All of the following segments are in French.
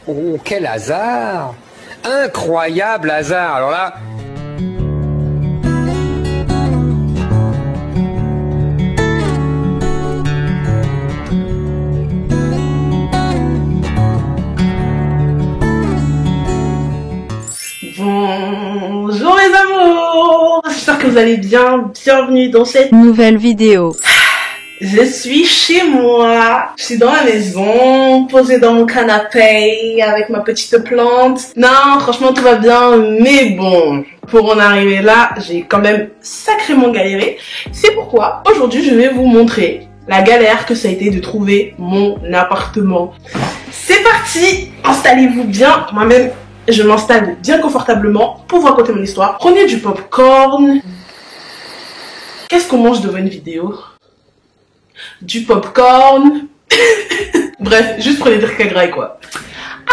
Oh, quel hasard! Incroyable hasard! Alors là... Bonjour les amours, j'espère que vous allez bien, bienvenue dans cette nouvelle vidéo. Je suis chez moi, je suis dans la maison, posée dans mon canapé avec ma petite plante. Non, franchement tout va bien, mais bon, pour en arriver là, j'ai quand même sacrément galéré. C'est pourquoi aujourd'hui je vais vous montrer la galère que ça a été de trouver mon appartement. C'est parti, installez-vous bien, moi-même je m'installe bien confortablement pour vous raconter mon histoire. Prenez du popcorn. Qu'est-ce qu'on mange devant une vidéo? Du popcorn. Bref, juste prenez des trucs gras quoi.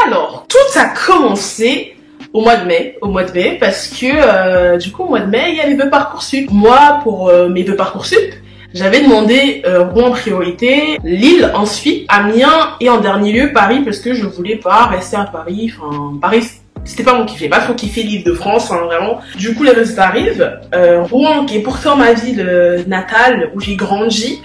Alors, tout a commencé au mois de mai, parce que du coup au mois de mai, il y a les vœux Parcoursup. Moi, pour mes vœux Parcoursup, j'avais demandé Rouen en priorité, Lille ensuite, Amiens et en dernier lieu Paris parce que je voulais pas rester à Paris. Enfin, Paris c'était pas mon kiff, j'ai pas trop kiffé l'Île-de-France, hein, vraiment. Du coup les résultats arrivent. Rouen, qui est pourtant ma ville natale où j'ai grandi,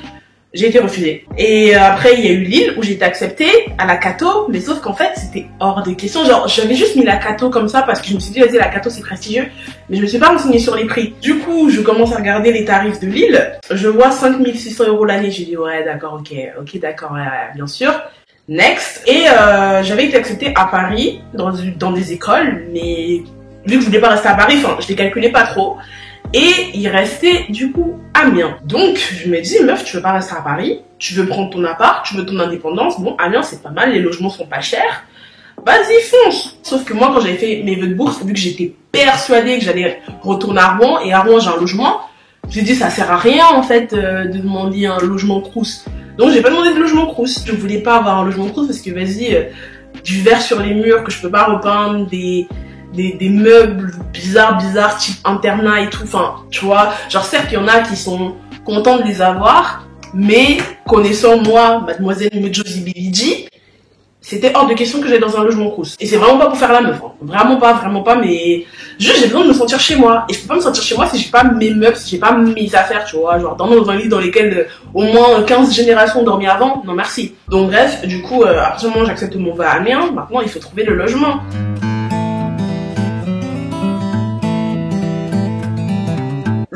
j'ai été refusée. Et après il y a eu Lille où j'ai été acceptée à la Cato, mais sauf qu'en fait c'était hors de question. Genre j'avais juste mis la Cato comme ça parce que je me suis dit vas-y la Cato c'est prestigieux, mais je me suis pas renseignée sur les prix. Du coup je commence à regarder les tarifs de Lille, je vois 5600 € l'année, j'ai dit ouais d'accord, ok d'accord, bien sûr. Next. Et j'avais été acceptée à Paris dans des écoles, mais vu que je voulais pas rester à Paris, enfin je les calculais pas trop. Et il restait du coup Amiens. Donc je me dis meuf, tu veux pas rester à Paris, tu veux prendre ton appart, tu veux ton indépendance. Bon, Amiens c'est pas mal, les logements sont pas chers. Vas-y fonce. Sauf que moi quand j'avais fait mes vœux de bourse, vu que j'étais persuadée que j'allais retourner à Rouen, et à Rouen j'ai un logement, j'ai dit ça sert à rien en fait de demander un logement crous. Donc j'ai pas demandé de logement crous. Je voulais pas avoir un logement crous parce que vas-y, du verre sur les murs que je peux pas repeindre, des meubles bizarres type internat et tout, enfin tu vois, genre certes il y en a qui sont contents de les avoir, mais connaissant moi mademoiselle Mojozi Bilidji, c'était hors de question que j'aille dans un logement crous. Et c'est vraiment pas pour faire la meuf, hein. Vraiment pas, mais juste j'ai besoin de me sentir chez moi. Et je peux pas me sentir chez moi si j'ai pas mes meubles, si j'ai pas mes affaires, tu vois. Genre dans un lit dans lesquels au moins 15 générations ont dormi avant, non merci. Donc bref, du coup, à partir du moment où j'accepte mon vœu à Amiens, maintenant il faut trouver le logement.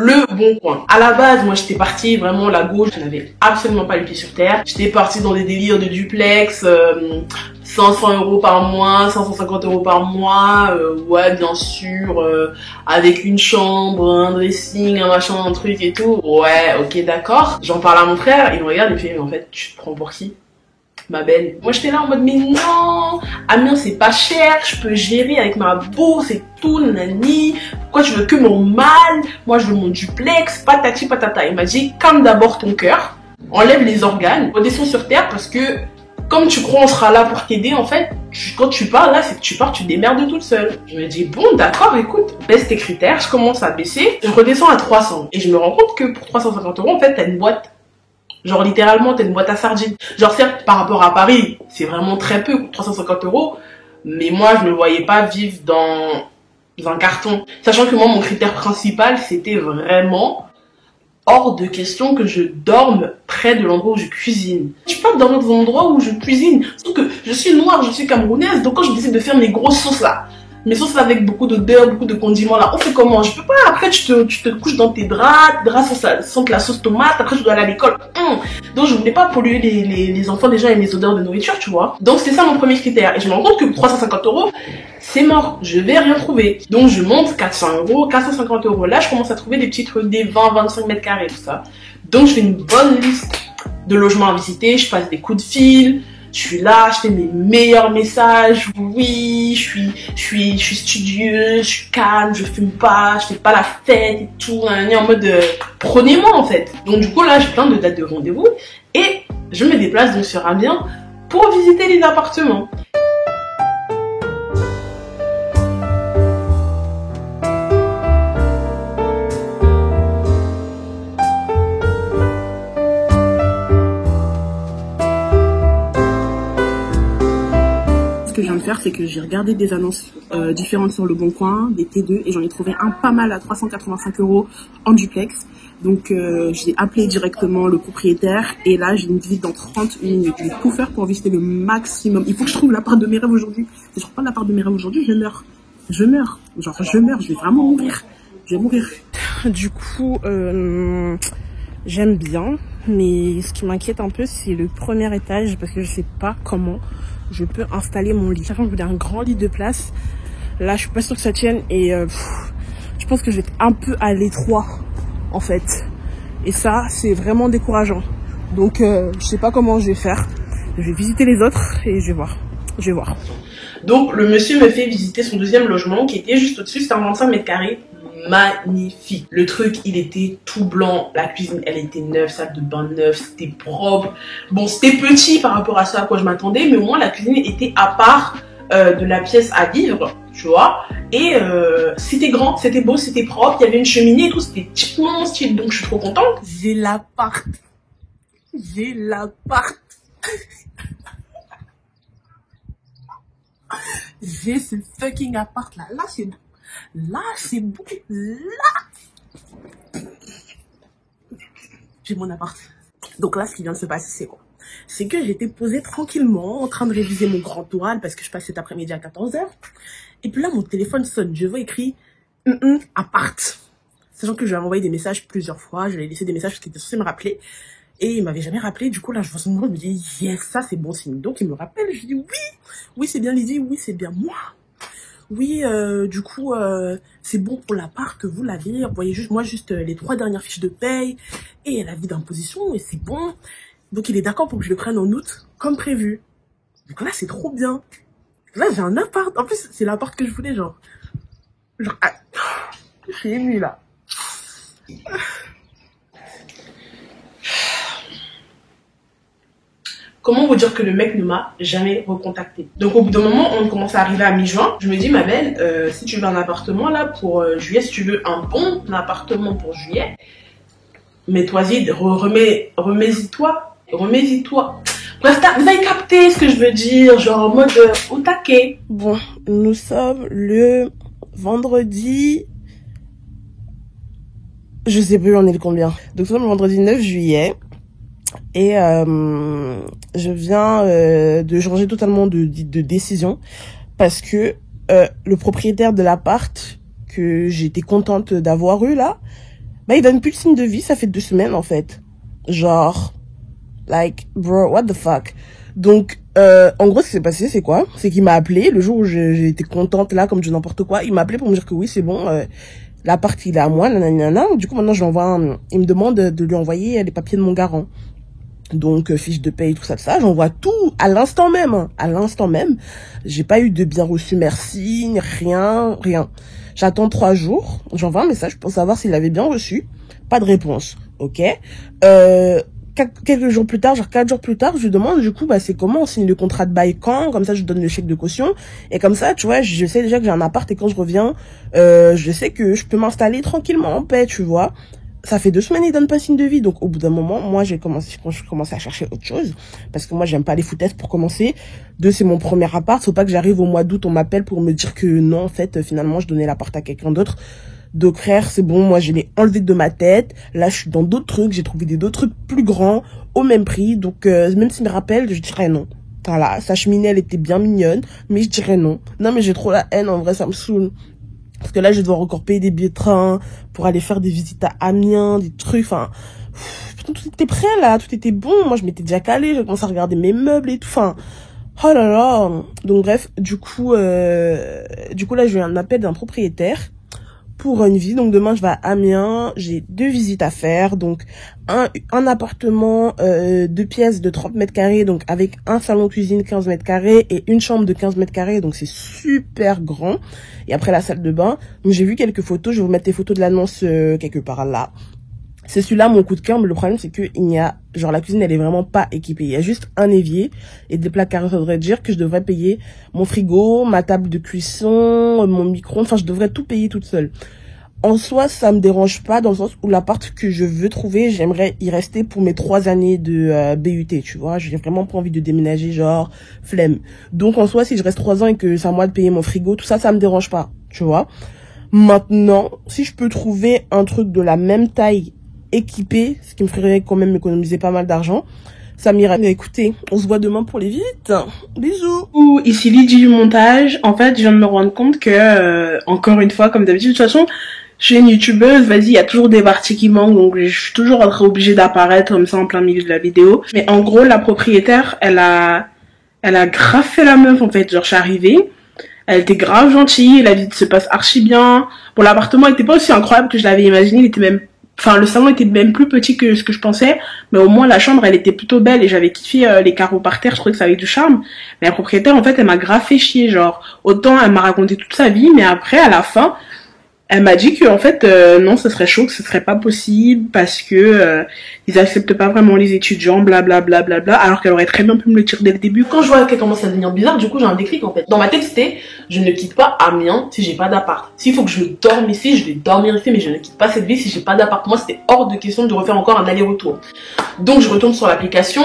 Le Bon Coin. À la base, moi j'étais partie vraiment la gauche, je n'avais absolument pas les pieds sur terre. J'étais partie dans des délires de duplex, 500 € par mois, 550 € par mois, ouais bien sûr, avec une chambre, un dressing, un machin, un truc et tout. Ouais, ok d'accord. J'en parle à mon frère, il me regarde et il fait mais en fait tu te prends pour qui? Ma belle. Moi j'étais là en mode mais non, Amiens c'est pas cher, je peux gérer avec ma bourse et tout, nanani. Pourquoi tu veux que mon mal? Moi je veux mon duplex, patati patata. Il m'a dit calme d'abord ton cœur, enlève les organes, redescends sur terre parce que comme tu crois on sera là pour t'aider en fait, quand tu pars là c'est que tu pars, tu te démerdes toute seule. Je me dis bon d'accord écoute, baisse tes critères, je commence à baisser, je redescends à 300 et je me rends compte que pour 350 € en fait t'as une boîte. Genre littéralement t'as une boîte à sardines. Genre certes par rapport à Paris c'est vraiment très peu, 350 €, mais moi je me voyais pas vivre dans un carton. Sachant que moi mon critère principal c'était vraiment hors de question que je dorme près de l'endroit où je cuisine. Je peux pas dormir dans un endroit où je cuisine. Surtout que je suis noire, je suis camerounaise, donc quand je décide de faire mes grosses sauces là, mes sauces avec beaucoup d'odeur, beaucoup de condiments là, on fait comment? Je peux pas, après tu te couches dans tes draps sentent la sauce tomate, après je dois aller à l'école. Donc je voulais pas polluer les enfants déjà avec mes odeurs de nourriture, tu vois. Donc c'est ça mon premier critère. Et je me rends compte que pour 350 €, c'est mort, je vais rien trouver. Donc je monte 400 €, 450 €. Là je commence à trouver des petits trucs, des 20-25 mètres carrés, tout ça. Donc je fais une bonne liste de logements à visiter, je passe des coups de fil. Je suis là, je fais mes meilleurs messages, oui, je suis studieuse, je suis calme, je fume pas, je fais pas la fête et tout, en mode prenez-moi en fait. Donc du coup là j'ai plein de dates de rendez-vous et je me déplace donc sur Amiens pour visiter les appartements. viens de faire, c'est que j'ai regardé des annonces différentes sur Le Bon Coin, des T2, et j'en ai trouvé un pas mal à 385 € en duplex. Donc j'ai appelé directement le propriétaire, et là j'ai une visite dans 30 minutes. Je vais tout faire pour en visiter le maximum. Il faut que je trouve l'appart de mes rêves aujourd'hui. Si je trouve pas l'appart de mes rêves aujourd'hui, je meurs. Je meurs. Genre je meurs, je vais vraiment mourir. Je vais mourir. Du coup, j'aime bien, mais ce qui m'inquiète un peu, c'est le premier étage, parce que je sais pas comment je peux installer mon lit. Sachant que je voulais un grand lit de place. Là, je suis pas sûre que ça tienne, et je pense que je vais être un peu à l'étroit, en fait. Et ça, c'est vraiment décourageant. Donc, je sais pas comment je vais faire. Je vais visiter les autres et je vais voir. Je vais voir. Donc, le monsieur me fait visiter son deuxième logement qui était juste au-dessus. C'était un 25 mètres carrés. Magnifique. Le truc, il était tout blanc. La cuisine, elle était neuve. Salle de bain neuve. C'était propre. Bon, c'était petit par rapport à ça à quoi je m'attendais. Mais au moins, la cuisine était à part de la pièce à vivre. Tu vois. Et c'était grand, c'était beau, c'était propre. Il y avait une cheminée et tout. C'était typiquement mon style. Donc, je suis trop contente. J'ai l'appart. J'ai l'appart. J'ai ce fucking appart là. Là, c'est bon. Là, c'est bon. Là, j'ai mon appart. Donc là, ce qui vient de se passer, c'est quoi? C'est que j'étais posée tranquillement en train de réviser mon grand oral parce que je passe cet après-midi à 14 h. Et puis là, mon téléphone sonne. Je vois écrit appart. Sachant que je lui avais envoyé des messages plusieurs fois. Je lui ai laissé des messages parce qu'il était censé me rappeler. Et il m'avait jamais rappelé. Du coup, là, je vois son nom. Je me dis, yes, ça, c'est bon signe. Donc, il me rappelle. Je dis, oui. Oui, c'est bien Lydie. Oui, c'est bien moi. Oui, du coup, c'est bon pour l'appart, vous l'avez. Envoyez juste les 3 dernières fiches de paye et l'avis d'imposition et c'est bon. Donc, il est d'accord pour que je le prenne en août, comme prévu. Donc là, c'est trop bien. Là, j'ai un appart. En plus, c'est l'appart que je voulais, genre, ah, je suis émue, là. Comment vous dire que le mec ne m'a jamais recontacté? Donc au bout d'un moment, on commence à arriver à mi-juin. Je me dis, ma belle, si tu veux un appartement là pour juillet, si tu veux un bon appartement pour juillet, mets-toi-y, remets-y-toi. Bref, vous avez capté ce que je veux dire, genre en mode au taquet. Bon, nous sommes le vendredi... Je sais plus on est le combien. Donc nous sommes le vendredi 9 juillet. Et je viens de changer totalement de décision parce que le propriétaire de l'appart que j'étais contente d'avoir eu là, bah il donne plus de signe de vie, ça fait 2 semaines en fait. Genre, like, bro, what the fuck. Donc, en gros, ce qui s'est passé, c'est quoi? C'est qu'il m'a appelé le jour où j'ai été contente là, comme du n'importe quoi. Il m'a appelé pour me dire que oui, c'est bon, l'appart il est à moi, nanana. Du coup, maintenant, il me demande de lui envoyer les papiers de mon garant. Donc, fiche de paye, tout ça, j'envoie tout à l'instant même. À l'instant même. J'ai pas eu de bien reçu, merci, rien. J'attends 3 jours. J'envoie un message pour savoir s'il avait bien reçu. Pas de réponse. Ok. Quelques jours plus tard, genre 4 jours plus tard, je lui demande, du coup, bah, c'est comment on signe le contrat de bail quand? Comme ça, je donne le chèque de caution. Et comme ça, tu vois, je sais déjà que j'ai un appart et quand je reviens, je sais que je peux m'installer tranquillement en paix, tu vois. Ça fait 2 semaines, il donne pas signe de vie. Donc, au bout d'un moment, moi, je commence à chercher autre chose. Parce que moi, j'aime pas les foutaises pour commencer. 2, c'est mon premier appart. Faut pas que j'arrive au mois d'août, on m'appelle pour me dire que non, en fait, finalement, je donnais l'appart à quelqu'un d'autre. Donc, frère, c'est bon. Moi, je l'ai enlevé de ma tête. Là, je suis dans d'autres trucs. J'ai trouvé d'autres trucs plus grands, au même prix. Donc, même s'il me rappelle, je dirais non. Voilà. Sa cheminée, elle était bien mignonne. Mais je dirais non. Non, mais j'ai trop la haine. En vrai, ça me saoule. Parce que là, je vais devoir encore payer des billets de train pour aller faire des visites à Amiens, des trucs, enfin... Tout était prêt, là, tout était bon. Moi, je m'étais déjà calée, j'ai commencé à regarder mes meubles et tout, enfin... Oh là là. Donc, bref, du coup, là, j'ai eu un appel d'un propriétaire pour une visite. Donc, demain, je vais à Amiens. J'ai 2 visites à faire. Donc, un appartement 2 pièces de 30 mètres carrés, donc avec un salon cuisine 15 mètres carrés et une chambre de 15 mètres carrés, donc c'est super grand. Et après la salle de bain, donc j'ai vu quelques photos, je vais vous mettre les photos de l'annonce quelque part là. C'est celui-là mon coup de cœur, mais le problème c'est que la cuisine elle est vraiment pas équipée. Il y a juste un évier et des placards. Ça devrait dire que je devrais payer mon frigo, ma table de cuisson, mon micro-ondes, enfin je devrais tout payer toute seule. En soi, ça me dérange pas dans le sens où l'appart que je veux trouver, j'aimerais y rester pour mes 3 années de BUT, tu vois. J'ai vraiment pas envie de déménager, genre, flemme. Donc, en soi, si je reste 3 ans et que c'est à moi de payer mon frigo, tout ça, ça me dérange pas, tu vois. Maintenant, si je peux trouver un truc de la même taille, équipé, ce qui me ferait quand même économiser pas mal d'argent, ça m'irait. Mais écoutez, on se voit demain pour les visites. Bisous. Ici Lydie du montage. En fait, je viens de me rendre compte que, encore une fois, comme d'habitude, de toute façon, je suis une youtubeuse, vas-y, il y a toujours des parties qui manquent, donc je suis toujours obligée d'apparaître comme ça en plein milieu de la vidéo. Mais en gros, la propriétaire, elle a grave fait la meuf, en fait. Genre, je suis arrivée, elle était grave gentille, la visite se passe archi bien. Bon, l'appartement était pas aussi incroyable que je l'avais imaginé, il était même, enfin, le salon était même plus petit que ce que je pensais, mais au moins la chambre, elle était plutôt belle et j'avais kiffé les carreaux par terre, je trouvais que ça avait du charme. Mais la propriétaire, en fait, elle m'a grave fait chier, genre, autant elle m'a raconté toute sa vie, mais après, à la fin, elle m'a dit que en fait non, ce serait chaud, que ce serait pas possible parce que ils acceptent pas vraiment les étudiants, blablabla, alors qu'elle aurait très bien pu me le dire dès le début. Quand je vois qu'elle commence à devenir bizarre, du coup j'ai un déclic en fait. Dans ma tête c'était, je ne quitte pas Amiens si j'ai pas d'appart. S'il faut que je dorme ici, je vais dormir ici, mais je ne quitte pas cette ville si j'ai pas d'appart. Moi c'était hors de question de refaire encore un aller-retour. Donc je retourne sur l'application.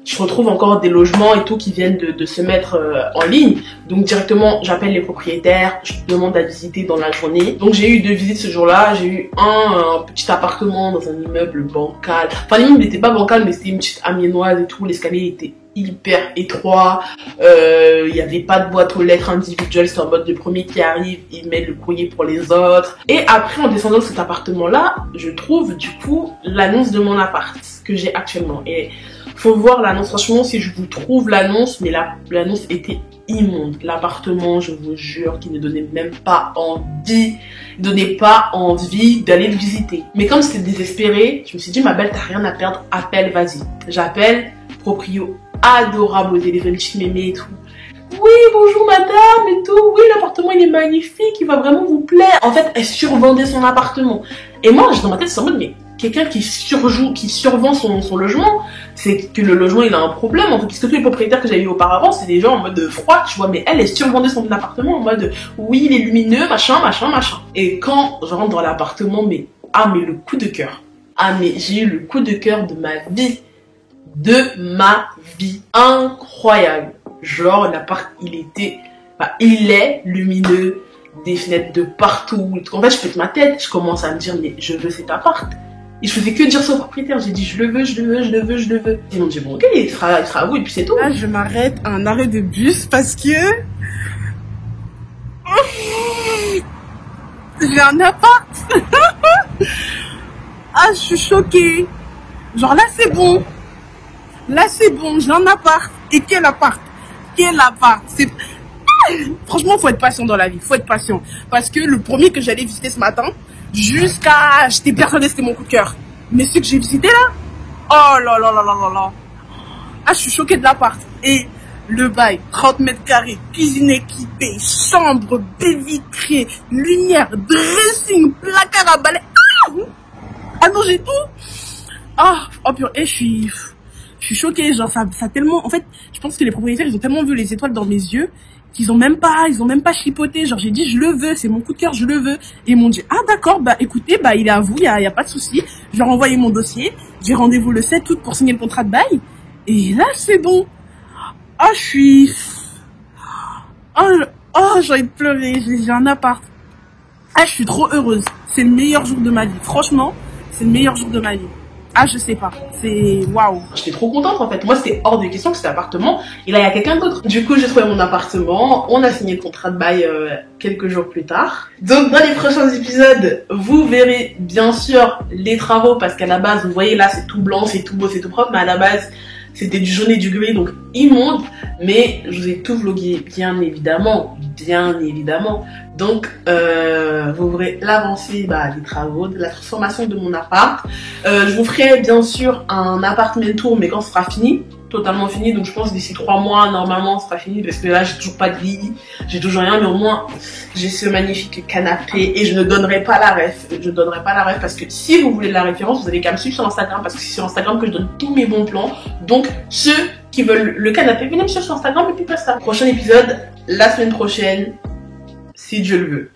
Je retrouve encore des logements et tout qui viennent de se mettre en ligne. Donc directement, j'appelle les propriétaires, je demande à visiter dans la journée. Donc j'ai eu 2 visites ce jour-là. J'ai eu un petit appartement dans un immeuble bancal. Enfin l'immeuble n'était pas bancal, mais c'était une petite amiénoise et tout. L'escalier était hyper étroit. Il n'y avait pas de boîte aux lettres individuelle. C'est en mode le premier qui arrive, il met le courrier pour les autres. Et après, en descendant de cet appartement-là, je trouve du coup l'annonce de mon appart que j'ai actuellement. Et faut voir l'annonce, franchement, si je vous trouve l'annonce, mais l'annonce était immonde. L'appartement, je vous jure, qui ne donnait même pas envie, d'aller le visiter. Mais comme c'était désespéré, je me suis dit, ma belle, t'as rien à perdre, appelle, vas-y. J'appelle, proprio adorable au téléphone, petit mémé et tout. Oui, bonjour madame et tout, oui, l'appartement il est magnifique, il va vraiment vous plaire. En fait, elle survendait son appartement. Et moi, dans ma tête, c'est en mode, mais quelqu'un qui survend son logement, c'est que le logement il a un problème en fait, puisque tous les propriétaires que j'avais eu auparavant c'est des gens en mode froid, tu vois, mais elle survendait son appartement en mode oui il est lumineux, machin. Et quand je rentre dans l'appartement, mais le coup de cœur, j'ai eu le coup de cœur de ma vie, incroyable. Genre l'appart il est lumineux, des fenêtres de partout. En fait je pète ma tête, je commence à me dire mais je veux cet appart. Et je faisais que dire ça au propriétaire, j'ai dit je le veux. Ils m'ont dit bon ok, il sera à vous et puis c'est tout. Là je m'arrête à un arrêt de bus parce que j'ai un appart. Je suis choquée. Genre là c'est bon, j'ai un appart. Et quel appart? C'est... Franchement, faut être patient dans la vie, faut être patient. Parce que le premier que j'allais visiter ce matin, j'étais persuadée que c'était mon coup de cœur. Mais celui que j'ai visité là, oh là là. Je suis choquée de l'appart. Et le bail, 30 mètres carrés, cuisine équipée, chambre, baie vitrée, lumière, dressing, placard à balai. Non, j'ai tout. Purée, et je suis choquée, genre ça tellement, en fait, je pense que les propriétaires, ils ont tellement vu les étoiles dans mes yeux, qu'ils ont même pas chipoté, genre j'ai dit je le veux, c'est mon coup de cœur, je le veux. Et ils m'ont dit d'accord, écoutez, il est à vous, y a pas de souci. Je leur ai envoyé mon dossier, j'ai rendez-vous le 7 août pour signer le contrat de bail. Et là c'est bon. J'ai envie de pleurer, j'ai un appart. Je suis trop heureuse, c'est le meilleur jour de ma vie, franchement, c'est le meilleur jour de ma vie. Je sais pas, c'est waouh. J'étais trop contente en fait. Moi c'était hors de question que cet appartement, il y a quelqu'un d'autre. Du coup j'ai trouvé mon appartement, on a signé le contrat de bail quelques jours plus tard. Donc dans les prochains épisodes, vous verrez bien sûr les travaux parce qu'à la base, vous voyez là c'est tout blanc, c'est tout beau, c'est tout propre, mais à la base c'était du jaune et du gris, donc immonde. Mais je vous ai tout vlogué, bien évidemment. Donc, vous verrez l'avancée des travaux, de la transformation de mon appart. Je vous ferai bien sûr un appartement tour, mais quand ce sera fini, totalement fini. Donc je pense d'ici 3 mois, normalement, ce sera fini. Parce que là, j'ai toujours pas de lit, j'ai toujours rien. Mais au moins, j'ai ce magnifique canapé. Et je ne donnerai pas la ref. Parce que si vous voulez de la référence, vous avez qu'à me suivre sur Instagram. Parce que c'est sur Instagram que je donne tous mes bons plans. Donc, ceux qui veulent le canapé, venez me suivre sur Instagram et puis basta. Prochain épisode, la semaine prochaine, si Dieu le veut.